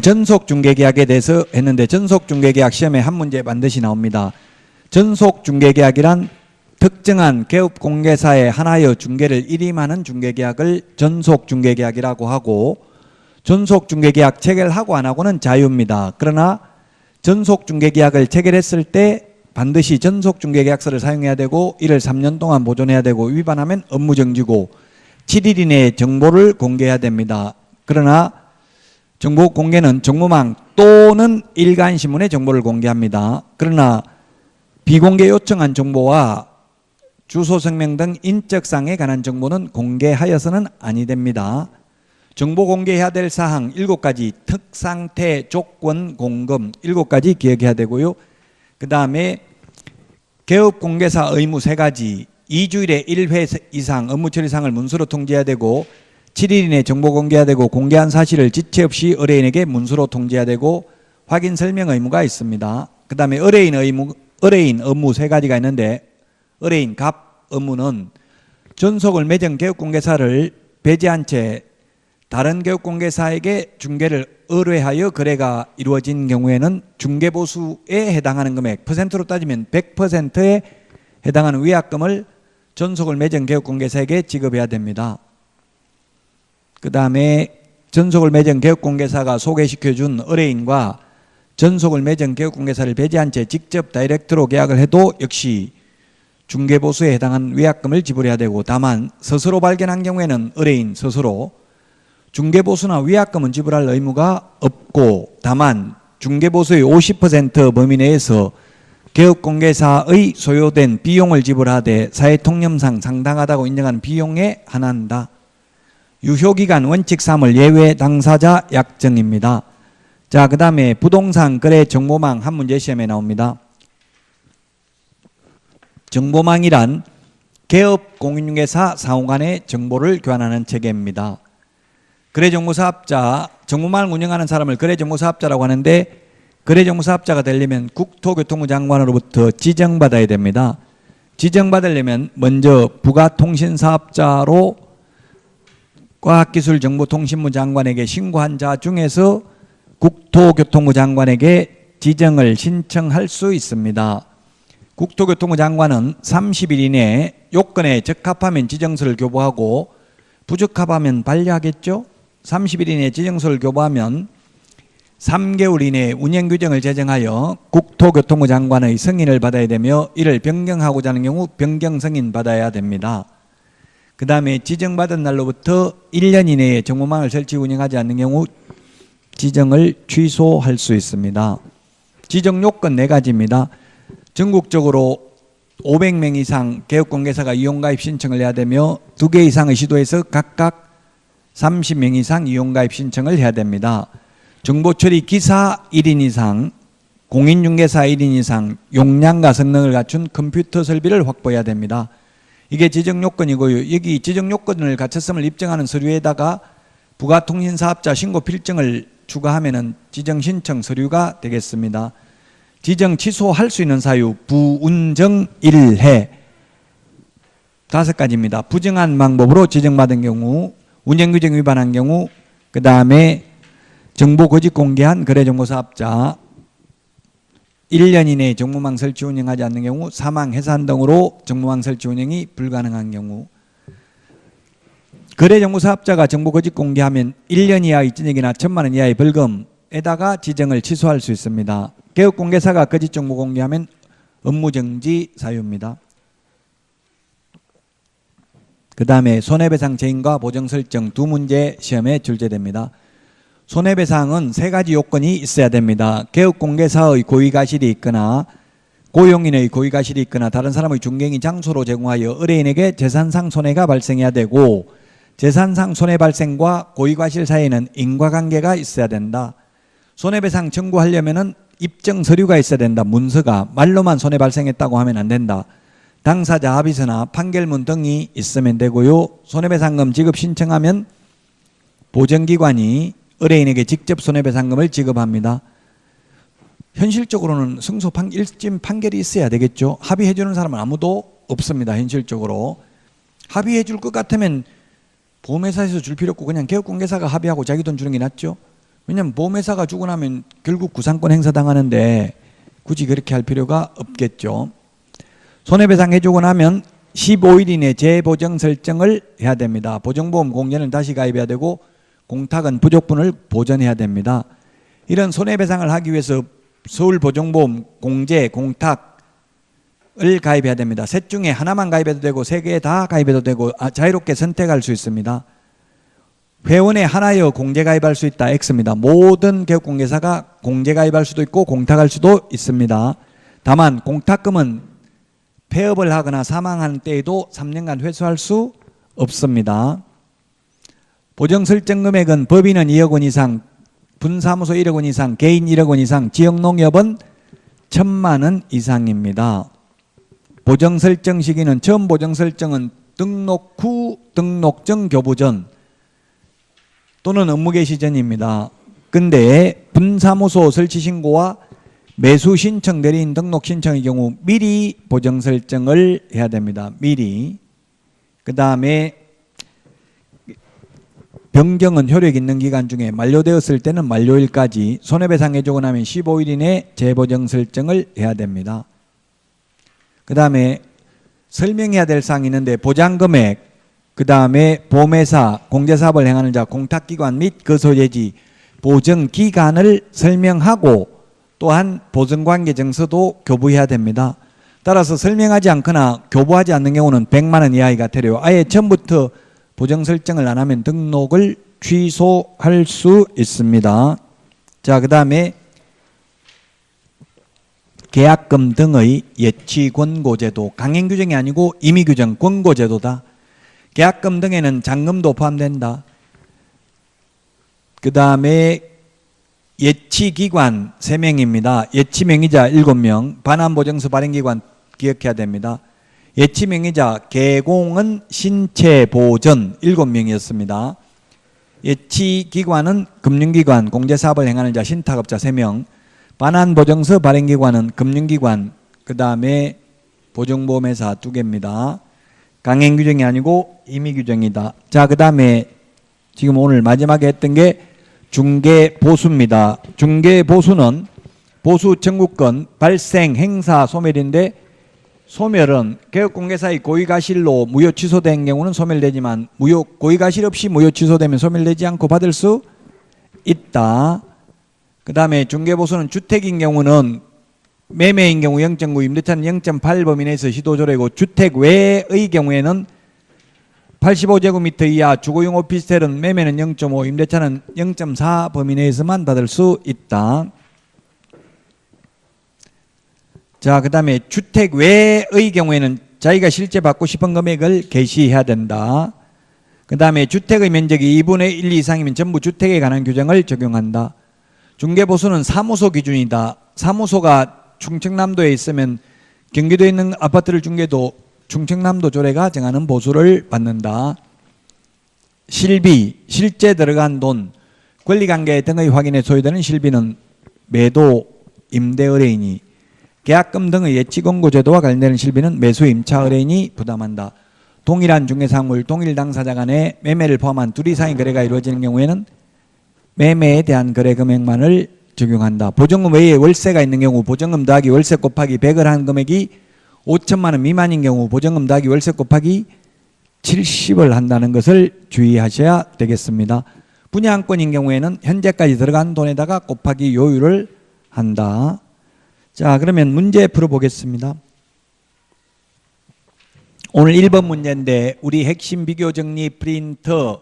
전속중개계약에 대해서 했는데 전속중개계약 시험에 한 문제 반드시 나옵니다. 전속중개계약이란 특정한 개업공개사의 하나의 중개를 일임하는 중개계약을 전속중개계약이라고 하고 전속중개계약 체결하고 안 하고는 자유입니다. 그러나 전속중개계약을 체결했을 때 반드시 전속중개계약서를 사용해야 되고 이를 3년 동안 보존해야 되고 위반하면 업무정지고 7일 이내에 정보를 공개해야 됩니다. 그러나 정보 공개는 정보망 또는 일간신문에 정보를 공개합니다. 그러나 비공개 요청한 정보와 주소 성명 등 인적사항에 관한 정보는 공개하여서는 아니 됩니다. 정보 공개해야 될 사항 7가지 특상태 조건 공금 7가지 기억해야 되고요. 그 다음에 개업공개사 의무 3가지 2주일에 1회 이상 업무 처리사항을 문서로 통지해야 되고 7일 이내 정보 공개해야 되고 공개한 사실을 지체 없이 의뢰인에게 문서로 통지해야 되고 확인 설명 의무가 있습니다. 그 다음에 의뢰인 업무 3가지가 있는데 의뢰인 갑 업무는 전속을 맺은 개업공개사를 배제한 채 다른 개업공개사에게 중개를 의뢰하여 거래가 이루어진 경우에는 중개보수에 해당하는 금액 퍼센트로 따지면 100%에 해당하는 위약금을 전속을 맺은 개업공개사에게 지급해야 됩니다. 그 다음에 전속을 맺은 개업공개사가 소개시켜준 의뢰인과 전속을 맺은 개업공개사를 배제한 채 직접 다이렉트로 계약을 해도 역시 중개보수에 해당한 위약금을 지불해야 되고 다만 스스로 발견한 경우에는 의뢰인 스스로 중개보수나 위약금은 지불할 의무가 없고 다만 중개보수의 50% 범위 내에서 개업공개사의 소요된 비용을 지불하되 사회통념상 상당하다고 인정한 비용에 한한다. 유효기간 원칙 3을 예외 당사자 약정입니다. 자, 그 다음에 부동산 거래 정보망 한 문제 시험에 나옵니다. 정보망이란 개업 공인중개사 상호 간의 정보를 교환하는 체계입니다. 거래정보사업자, 정보망을 운영하는 사람을 거래정보사업자라고 하는데 거래정보사업자가 되려면 국토교통부 장관으로부터 지정받아야 됩니다. 지정받으려면 먼저 부가통신사업자로 과학기술정보통신부 장관에게 신고한 자 중에서 국토교통부 장관에게 지정을 신청할 수 있습니다. 국토교통부 장관은 30일 이내에 요건에 적합하면 지정서를 교부하고 부적합하면 반려하겠죠. 30일 이내에 지정서를 교부하면 3개월 이내에 운영규정을 제정하여 국토교통부 장관의 승인을 받아야 되며 이를 변경하고자 하는 경우 변경 승인 받아야 됩니다. 그 다음에 지정받은 날로부터 1년 이내에 정보망을 설치 운영하지 않는 경우 지정을 취소할 수 있습니다. 지정 요건 4가지입니다. 전국적으로 500명 이상 개업공개사가 이용가입 신청을 해야 되며 2개 이상의 시도에서 각각 30명 이상 이용가입 신청을 해야 됩니다. 정보처리 기사 1인 이상, 공인중개사 1인 이상, 용량과 성능을 갖춘 컴퓨터 설비를 확보해야 됩니다. 이게 지정요건이고요. 여기 지정요건을 갖췄음을 입증하는 서류에다가 부가통신사업자 신고 필증을 추가하면 지정신청 서류가 되겠습니다. 지정 취소할 수 있는 사유 부운정 1회 5가지입니다. 부정한 방법으로 지정받은 경우, 운영규정 위반한 경우, 그 다음에 정보 거짓 공개한 거래정보사업자, 1년 이내에 정보망 설치 운영하지 않는 경우, 사망, 해산 등으로 정보망 설치 운영이 불가능한 경우, 거래정보사업자가 정보 거짓 공개하면 1년 이하의 징역이나 1,000만 원 이하의 벌금에다가 지정을 취소할 수 있습니다. 개업공개사가 거짓 정보 공개하면 업무정지 사유입니다. 그 다음에 손해배상 재인과 보정 설정 2문제 시험에 출제됩니다. 손해배상은 3가지 요건이 있어야 됩니다. 개업공개사의 고의가실이 있거나 고용인의 고의가실이 있거나 다른 사람의 중개인이 장소로 제공하여 의뢰인에게 재산상 손해가 발생해야 되고 재산상 손해 발생과 고의과실 사이에는 인과관계가 있어야 된다. 손해배상 청구하려면 입증 서류가 있어야 된다. 문서가 말로만 손해 발생했다고 하면 안 된다. 당사자 합의서나 판결문 등이 있으면 되고요. 손해배상금 지급 신청하면 보전기관이 의뢰인에게 직접 손해배상금을 지급합니다. 현실적으로는 승소 1심 판결이 있어야 되겠죠. 합의해 주는 사람은 아무도 없습니다. 현실적으로. 합의해 줄 것 같으면 보험회사에서 줄 필요 없고 그냥 개업공개사가 합의하고 자기 돈 주는 게 낫죠. 왜냐하면 보험회사가 주고 나면 결국 구상권 행사당하는데 굳이 그렇게 할 필요가 없겠죠. 손해배상 해주고 나면 15일 이내 재보정 설정을 해야 됩니다. 보정보험 공제는 다시 가입해야 되고 공탁은 부족분을 보전해야 됩니다. 이런 손해배상을 하기 위해서 서울보정보험 공제, 공탁을 가입해야 됩니다. 셋 중에 하나만 가입해도 되고 세 개 다 가입해도 되고 자유롭게 선택할 수 있습니다. 회원에 하나여 공제 가입할 수 있다 X입니다. 모든 개업공개사가 공제 가입할 수도 있고 공탁할 수도 있습니다. 다만 공탁금은 폐업을 하거나 사망하는 때에도 3년간 회수할 수 없습니다. 보정 설정 금액은 법인은 2억 원 이상, 분사무소 1억 원 이상, 개인 1억 원 이상, 지역농협은 1,000만 원 이상입니다. 보정 설정 시기는 처음 보정 설정은 등록 후 등록증 교부 전 또는 업무 개시 전입니다. 근데 분사무소 설치 신고와 매수 신청, 대리인 등록 신청의 경우 미리 보정 설정을 해야 됩니다. 미리. 그 다음에 변경은 효력 있는 기간 중에 만료되었을 때는 만료일까지, 손해배상 해주고 나면 15일 이내 재보정 설정을 해야 됩니다. 그 다음에 설명해야 될 사항이 있는데 보장금액, 그 다음에 보험회사, 공제사업을 행하는 자, 공탁기관 및 그 소재지, 보정기간을 설명하고 또한 보증관계증서도 교부해야 됩니다. 따라서 설명하지 않거나 교부하지 않는 경우는 100만 원 이하가 되려 아예 처음부터 보정 설정을 안 하면 등록을 취소할 수 있습니다. 자, 그 다음에 계약금 등의 예치 권고제도, 강행 규정이 아니고 임의 규정, 권고제도다. 계약금 등에는 잔금도 포함된다. 그 다음에 예치기관 3명입니다. 예치명의자 7명, 반환보증서 발행기관 기억해야 됩니다. 예치명의자 개공은 신체보전 7명이었습니다. 예치기관은 금융기관, 공제사업을 행하는 자, 신탁업자 3명, 반환보증서 발행기관은 금융기관, 그 다음에 보증보험회사 2개입니다. 강행규정이 아니고 임의규정이다. 자, 그 다음에 지금 오늘 마지막에 했던 게 중개보수입니다. 중개보수는 보수 청구권, 발생, 행사, 소멸인데 소멸은 개업공개사의 고의가실로 무효 취소된 경우는 소멸되지만 고의가실 없이 무효 취소되면 소멸되지 않고 받을 수 있다. 그 다음에 중개보수는 주택인 경우는 매매인 경우 0.9, 임대차는 0.8 범위 내에서 시도조례고, 주택 외의 경우에는 85제곱미터 이하 주거용 오피스텔은 매매는 0.5, 임대차는 0.4 범위 내에서만 받을 수 있다. 자, 그 다음에 주택 외의 경우에는 자기가 실제 받고 싶은 금액을 게시해야 된다. 그 다음에 주택의 면적이 2분의 1 이상이면 전부 주택에 관한 규정을 적용한다. 중개보수는 사무소 기준이다. 사무소가 충청남도에 있으면 경기도에 있는 아파트를 중개도 충청남도 조례가 정하는 보수를 받는다. 실비, 실제 들어간 돈, 권리관계 등의 확인에 소요되는 실비는 매도, 임대 의뢰인이, 계약금 등의 예치권고제도와 관련되는 실비는 매수 임차 의뢰인이 부담한다. 동일한 중개사물, 동일 당사자 간의 매매를 포함한 둘 이상의 거래가 이루어지는 경우에는 매매에 대한 거래 금액만을 적용한다. 보증금 외에 월세가 있는 경우 보증금 더하기 월세 곱하기 100을 한 금액이 5천만 원 미만인 경우 보증금 더하기 월세 곱하기 70을 한다는 것을 주의하셔야 되겠습니다. 분양권인 경우에는 현재까지 들어간 돈에다가 곱하기 요율을 한다. 자, 그러면 문제 풀어보겠습니다. 오늘 1번 문제인데 우리 핵심 비교 정리 프린터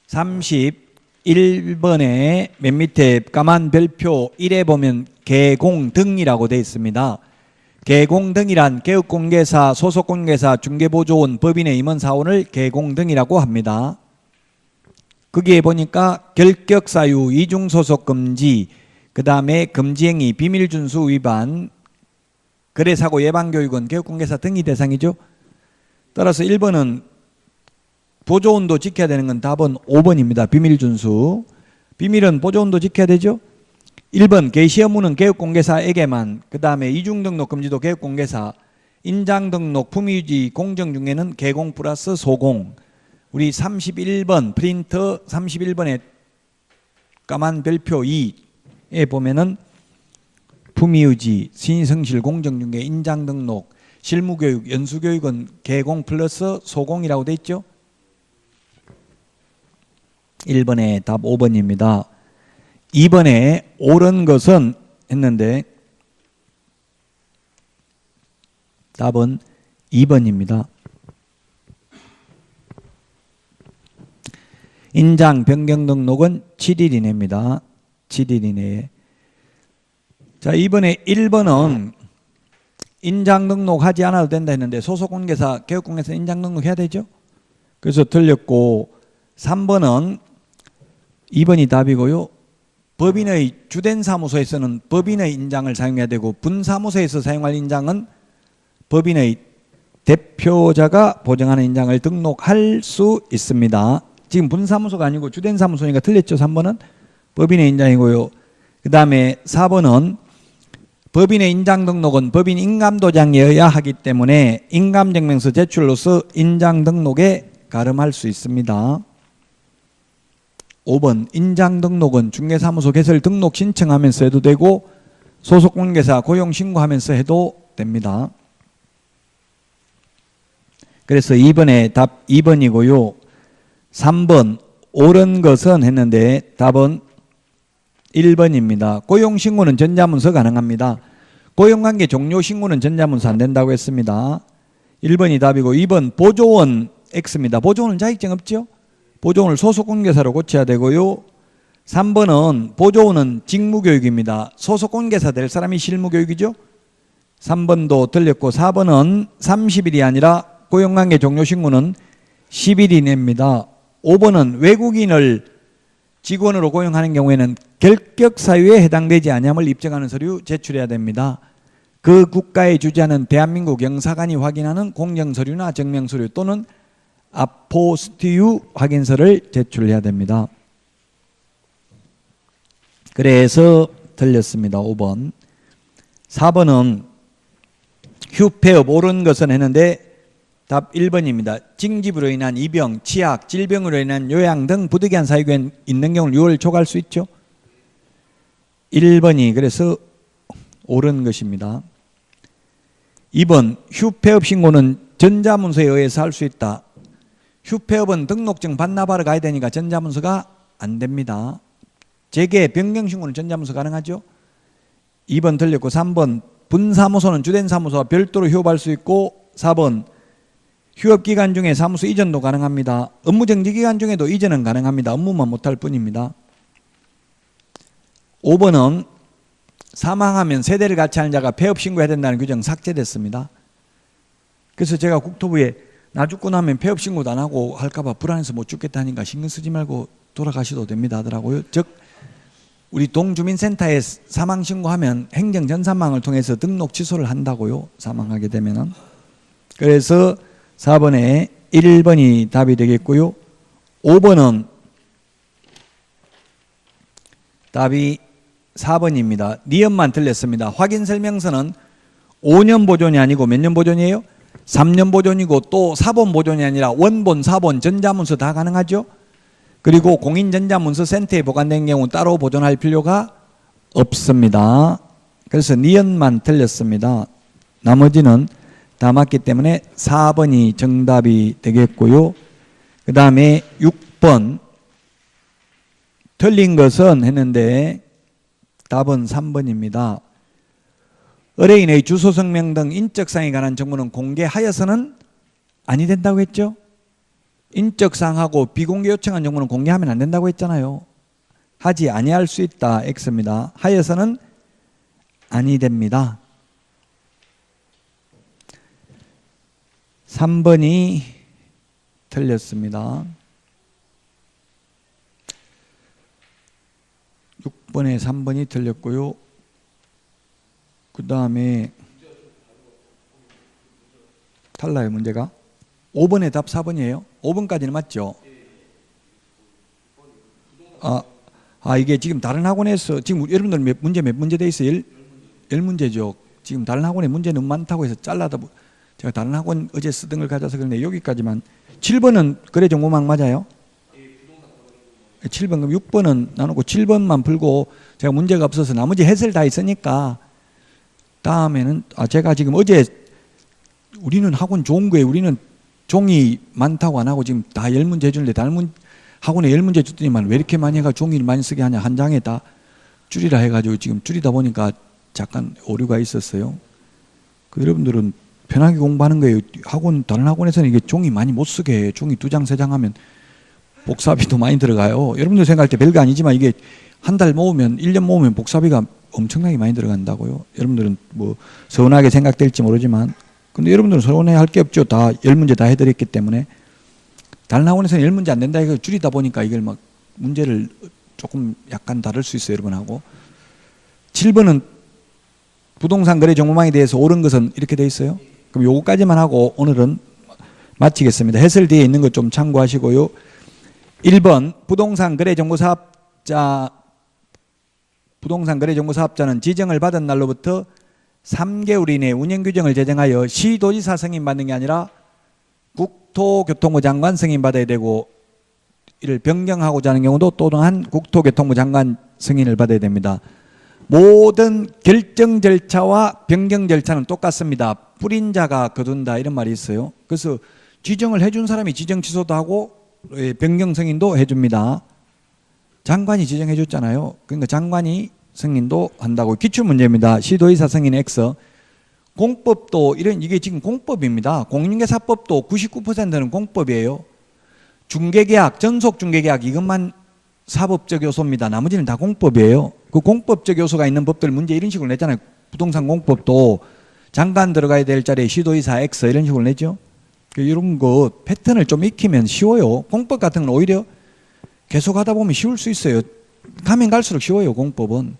31번에 맨 밑에 까만 별표 1에 보면 개공등이라고 되어 있습니다. 개공등이란 개업공개사, 소속공개사, 중개보조원, 법인의 임원사원을 개공등이라고 합니다. 거기에 보니까 결격사유, 이중소속금지, 그 다음에 금지행위, 비밀준수 위반, 거래사고 예방교육은 개업공개사 등이 대상이죠. 따라서 1번은 보조원도 지켜야 되는 건 답은 5번입니다. 비밀준수. 비밀은 보조원도 지켜야 되죠. 1번 개시 업무는 개업공개사에게만, 그 다음에 이중등록 금지도 개업공개사, 인장등록, 품위유지, 공정중개는 개공 플러스 소공. 우리 31번 프린터 31번에 까만 별표 2에 보면은 품위유지, 신의성실, 공정중개, 인장등록, 실무교육, 연수교육은 개공 플러스 소공이라고 돼 있죠. 1번에 답 5번입니다. 2번에 옳은 것은 했는데 답은 2번입니다. 인장 변경 등록은 7일 이내입니다. 7일 이내에. 자, 이번에 1번은 인장 등록하지 않아도 된다 했는데 소속공개사, 개업공개사 인장 등록해야 되죠. 그래서 틀렸고 3번은 2번이 답이고요. 법인의 주된 사무소에서는 법인의 인장을 사용해야 되고 분사무소에서 사용할 인장은 법인의 대표자가 보정하는 인장을 등록할 수 있습니다. 지금 분사무소가 아니고 주된 사무소니까 틀렸죠. 3번은 법인의 인장이고요. 그 다음에 4번은 법인의 인장 등록은 법인 인감도장이어야 하기 때문에 인감증명서 제출로서 인장 등록에 가름할 수 있습니다. 5번 인장 등록은 중개사무소 개설 등록 신청하면서 해도 되고 소속공개사 고용 신고하면서 해도 됩니다. 그래서 2번에 답 2번이고요. 3번 옳은 것은 했는데 답은 1번입니다. 고용신고는 전자문서 가능합니다. 고용관계 종료신고는 전자문서 안 된다고 했습니다. 1번이 답이고 2번 보조원 X입니다. 보조원은 자격증 없죠? 보조원을 소속공개사로 고쳐야 되고요. 3번은 보조원은 직무교육입니다. 소속공개사 될 사람이 실무교육이죠? 3번도 틀렸고 4번은 30일이 아니라 고용관계 종료신고는 10일 이내입니다. 5번은 외국인을 직원으로 고용하는 경우에는 결격 사유에 해당되지 아니함을 입증하는 서류 제출해야 됩니다. 그 국가에 주재하는 대한민국 영사관이 확인하는 공정서류나 증명서류 또는 아포스티유 확인서를 제출해야 됩니다. 그래서 틀렸습니다. 5번. 4번은 휴폐업 옳은 것은 했는데 답 1번입니다. 징집으로 인한 이병, 치약, 질병으로 인한 요양 등 부득이한 사유가 있는 경우를 6월 초과할 수 있죠. 1번이 그래서 옳은 것입니다. 2번 휴폐업 신고는 전자문서에 의해서 할 수 있다. 휴폐업은 등록증 반납하러 가야 되니까 전자문서가 안 됩니다. 재개, 변경신고는 전자문서 가능하죠. 2번 틀렸고 3번 분사무소는 주된 사무소와 별도로 휴업할 수 있고 4번 휴업기간 중에 사무소 이전도 가능합니다. 업무정지기간 중에도 이전은 가능합니다. 업무만 못할 뿐입니다. 5번은 사망하면 세대를 같이 하는 자가 폐업 신고해야 된다는 규정 삭제됐습니다. 그래서 제가 국토부에 나 죽고 나면 폐업 신고도 안 하고 할까봐 불안해서 못 죽겠다 하니까 신경 쓰지 말고 돌아가셔도 됩니다 하더라고요. 즉 우리 동주민센터에 사망 신고하면 행정전산망을 통해서 등록 취소를 한다고요. 사망하게 되면은. 그래서 4번에 1번이 답이 되겠고요. 5번은 답이 4번입니다. 니은만 틀렸습니다. 확인설명서는 5년 보존이 아니고 몇 년 보존이에요? 3년 보존이고 또 사본 보존이 아니라 원본, 사본, 전자문서 다 가능하죠? 그리고 공인전자문서센터에 보관된 경우 따로 보존할 필요가 없습니다. 그래서 니은만 틀렸습니다. 나머지는 다 맞기 때문에 4번이 정답이 되겠고요. 그 다음에 6번 틀린 것은 했는데 답은 3번입니다. 의뢰인의 주소, 성명 등 인적사항에 관한 정보는 공개하여서는 아니 된다고 했죠. 인적사항하고 비공개 요청한 정보는 공개하면 안 된다고 했잖아요. 하지 아니할 수 있다 X입니다. 하여서는 아니 됩니다. 3번이 틀렸습니다. 6번에 3번이 틀렸고요. 그 다음에 달라요 문제가. 5번에 답 4번이에요. 5번까지는 맞죠? 이게 지금 다른 학원에서 지금 여러분들 문제 몇 문제 돼 있어요? 10문제죠. 지금 다른 학원에 문제 너무 많다고 해서 잘라다 제가 다른 학원 어제 쓰던 걸 가져서 그런데 여기까지만. 7번은 거래 정보망 맞아요? 7번, 그럼 6번은 나누고 7번만 풀고 제가 문제가 없어서 나머지 해설 다 있으니까 다음에는 제가 지금 어제 우리는 학원 좋은 거예요. 우리는 종이 많다고 안 하고 지금 다 10문제 해주는데 다른 학원에 10문제 줬더니만 왜 이렇게 많이 해가 종이를 많이 쓰게 하냐. 한 장에 다 줄이라 해가지고 지금 줄이다 보니까 잠깐 오류가 있었어요. 여러분들은 편하게 공부하는 거예요. 다른 학원에서는 이게 종이 많이 못 쓰게 해요. 종이 2장, 3장 하면 복사비도 많이 들어가요. 여러분들 생각할 때 별거 아니지만 이게 한 달 모으면 1년 모으면 복사비가 엄청나게 많이 들어간다고요. 여러분들은 뭐 서운하게 생각될지 모르지만 근데 여러분들은 서운해 할 게 없죠. 다 10문제 다 해드렸기 때문에. 다른 학원에서는 10문제 안 된다 이거 줄이다 보니까 이걸 막 문제를 조금 약간 다를 수 있어요. 여러분하고. 7번은 부동산 거래 정보망에 대해서 옳은 것은 이렇게 돼 있어요. 그럼 요거까지만 하고 오늘은 마치겠습니다. 해설 뒤에 있는 것 좀 참고하시고요. 1번 부동산 거래 정보 사업자는 지정을 받은 날로부터 3개월 이내 운영 규정을 제정하여 시도지사 승인 받는 게 아니라 국토교통부 장관 승인 받아야 되고 이를 변경하고자 하는 경우도 또한 국토교통부 장관 승인을 받아야 됩니다. 모든 결정 절차와 변경 절차는 똑같습니다. 뿌린 자가 거둔다 이런 말이 있어요. 그래서 지정을 해준 사람이 지정 취소도 하고 변경 승인도 해줍니다. 장관이 지정해 줬잖아요. 그러니까 장관이 승인도 한다고. 기출문제입니다. 시도의사 승인 X. 공법도 이게 지금 공법입니다. 공인중개사법도 99%는 공법이에요. 중개계약, 전속중개계약 이것만 사법적 요소입니다. 나머지는 다 공법이에요. 그 공법적 요소가 있는 법들 문제 이런 식으로 냈잖아요. 부동산 공법도 장관 들어가야 될 자리에 시도의사 X 이런 식으로 냈죠. 이런 거 패턴을 좀 익히면 쉬워요. 공법 같은 건 오히려 계속 하다 보면 쉬울 수 있어요. 가면 갈수록 쉬워요. 공법은.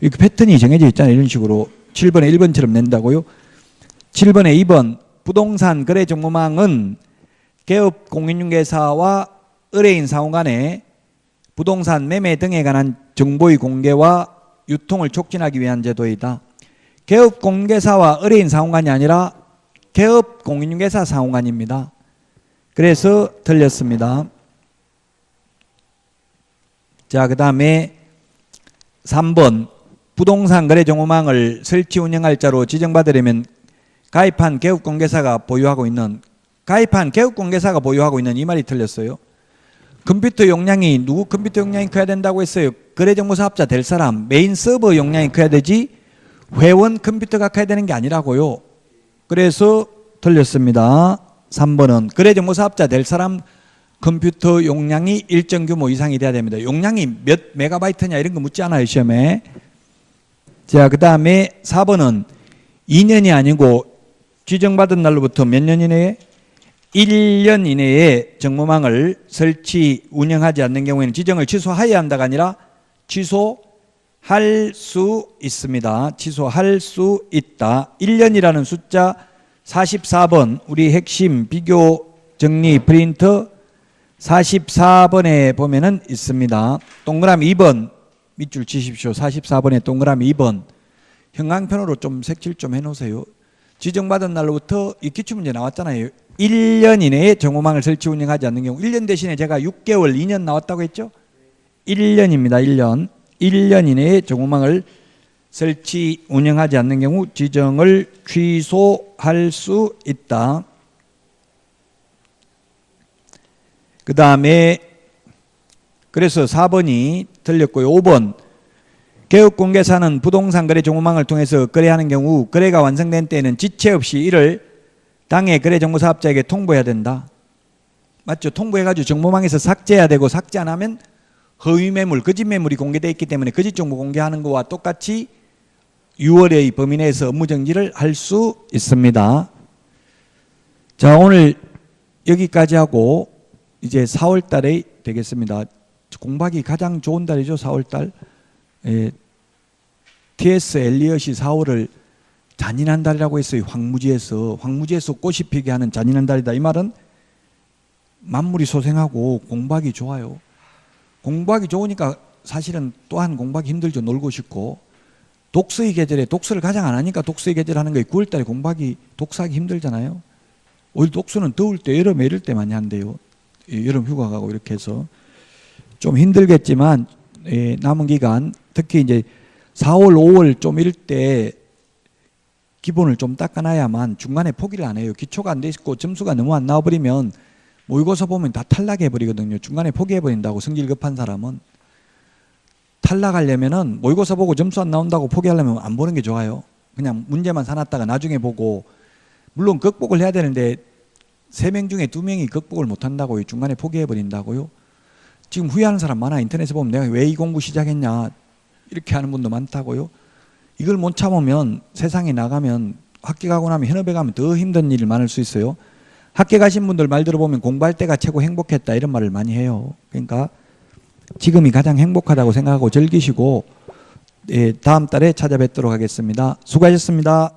이렇게 패턴이 정해져 있잖아요. 이런 식으로 7번에 1번처럼 낸다고요. 7번에 2번 부동산 거래 정보망은 개업 공인중개사와 의뢰인 상호 간에 부동산 매매 등에 관한 정보의 공개와 유통을 촉진하기 위한 제도이다. 개업 공개사와 의뢰인 상호간이 아니라 개업 공인중개사 상호간입니다. 그래서 틀렸습니다. 자, 그 다음에 3번 부동산 거래 정보망을 설치 운영할 자로 지정받으려면 가입한 개업공개사가 보유하고 있는 이 말이 틀렸어요. 컴퓨터 용량이 누구 컴퓨터 용량이 커야 된다고 했어요? 거래정보사업자 될 사람 메인 서버 용량이 커야 되지 회원 컴퓨터가 커야 되는 게 아니라고요. 그래서 틀렸습니다. 3번은 거래정보사업자 될 사람 컴퓨터 용량이 일정 규모 이상이 돼야 됩니다. 용량이 몇 메가바이트냐 이런 거 묻지 않아요 시험에. 자, 그 다음에 4번은 2년이 아니고 지정받은 날로부터 몇 년 이내에 1년 이내에 정보망을 설치 운영하지 않는 경우에는 지정을 취소해야 한다가 아니라 취소할 수 있습니다. 취소할 수 있다. 1년이라는 숫자 44번 우리 핵심 비교 정리 프린터 44번에 보면은 있습니다. 동그라미 2번 밑줄 치십시오. 44번에 동그라미 2번 형광펜으로 좀 색칠 좀 해놓으세요. 지정받은 날로부터 이 기출문제 나왔잖아요. 1년 이내에 정보망을 설치 운영하지 않는 경우 1년 대신에 제가 6개월 2년 나왔다고 했죠. 1년입니다. 1년 이내에 정보망을 설치 운영하지 않는 경우 지정을 취소할 수 있다. 그 다음에 그래서 4번이 틀렸고요. 5번 개업공개사는 부동산 거래 정보망을 통해서 거래하는 경우 거래가 완성된 때에는 지체 없이 이를 당해 거래정보사업자에게 통보해야 된다. 맞죠? 통보해가지고 정보망에서 삭제해야 되고 삭제 안 하면 허위매물, 거짓매물이 공개되어 있기 때문에 거짓정보 공개하는 것과 똑같이 6월의 범위 내에서 업무정지를 할 수 있습니다. 자, 오늘 여기까지 하고 이제 4월 달에 되겠습니다. 공부하기 가장 좋은 달이죠. 4월 달. T.S. 엘리엇이 4월을 잔인한 달이라고 했어요. 황무지에서 꽃이 피게 하는 잔인한 달이다. 이 말은 만물이 소생하고 공부하기 좋아요. 공부하기 좋으니까 사실은 또한 공부하기 힘들죠. 놀고 싶고. 독서의 계절에 독서를 가장 안 하니까 독서의 계절 하는 거예요. 9월 달에 독서하기 힘들잖아요. 오히려 독서는 더울 때 여름에 이럴 때 많이 한대요. 여름 휴가 가고 이렇게 해서 좀 힘들겠지만 남은 기간 특히 이제 4월, 5월 좀 이럴 때 기본을 좀 닦아놔야만 중간에 포기를 안 해요. 기초가 안 돼 있고 점수가 너무 안 나와버리면 모의고사 보면 다 탈락해버리거든요. 중간에 포기해버린다고 성질 급한 사람은. 탈락하려면은 모의고사 보고 점수 안 나온다고 포기하려면 안 보는 게 좋아요. 그냥 문제만 사놨다가 나중에 보고, 물론 극복을 해야 되는데 3명 중에 2명이 극복을 못 한다고요. 중간에 포기해버린다고요. 지금 후회하는 사람 많아. 인터넷에 보면 내가 왜 이 공부 시작했냐 이렇게 하는 분도 많다고요. 이걸 못 참으면 세상에 나가면 학교 가고 나면 현업에 가면 더 힘든 일이 많을 수 있어요. 학교 가신 분들 말 들어보면 공부할 때가 최고 행복했다 이런 말을 많이 해요. 그러니까 지금이 가장 행복하다고 생각하고 즐기시고 다음 달에 찾아뵙도록 하겠습니다. 수고하셨습니다.